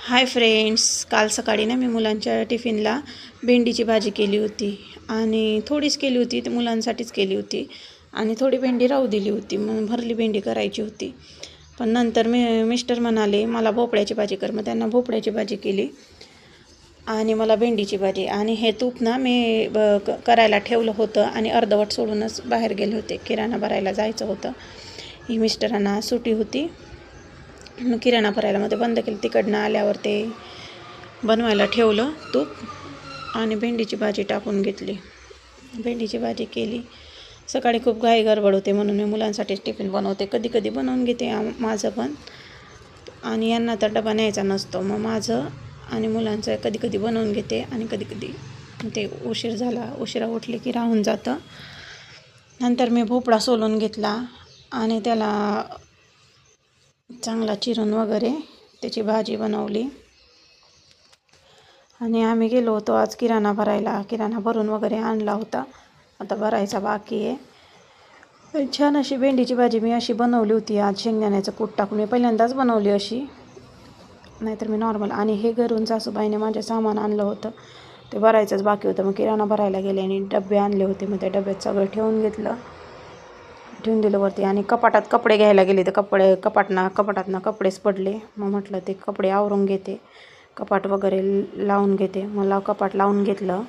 Hi friends, काल सकाळी ना मी मुलांच्या टिफिनला भेंडीची भाजी केली होती आणि थोडीच केली होती, ते मुलांसाठीच केली होती आणि थोडी भेंडी राहू दिली होती. मग भरली भेंडी करायची होती. पण नंतर मिस्टर म्हणाले मला भोपळ्याची भाजी कर, मग त्यांना भोपळ्याची भाजी केली आणि मला भेंडीची भाजी. आणि हे तूप ना मी करायला ठेवलं होतं आणि अर्धवट सोडूनच बाहेर गेले होते, किराणा भरायला जायचं होतं. ही मिस्टरांना सुट्टी होती, मग किराणा भरायला मध्ये बंद केलं. तिकडनं आल्यावर ते बनवायला ठेवलं तूप आणि भेंडीची भाजी टाकून घेतली. भेंडीची भाजी केली. सकाळी खूप घाई गडबड होते म्हणून मी मुलांसाठी टिफिन बनवते. कधी कधी बनवून घेते माझं पण, आणि यांना तर डबा न्यायचा नसतो. मग माझं आणि मुलांचं कधी कधी बनवून घेते आणि कधी कधी ते उशिरा उठले की राहून जातं. नंतर मी भोपळा सोलून घेतला आणि त्याला चांगला चिरून वगैरे त्याची भाजी बनवली. आणि आम्ही गेलो होतो आज किराणा भरायला. किराणा भरून वगैरे आणला होता, आता भरायचा बाकी आहे. छान अशी भेंडीची भाजी मी अशी बनवली होती आज, शेंगदाण्याचं कूट टाकून. मी पहिल्यांदाच बनवली अशी, नाहीतर मी नॉर्मल. आणि हे घरून सासूबाईने माझे सामान आणलं होतं, ते भरायचंच बाकी होतं. मग किराणा भरायला गेले आणि डबे आणले होते, मग त्या डब्यात सगळं ठेवून दिलं वरती. आणि कपाटात कपडे घ्यायला गेले तर कपाटातनं कपडेच पडले. मग म्हटलं ते कपडे आवरून घेते, कपाट वगैरे लावून घेते. मला कपाट लावून घेतलं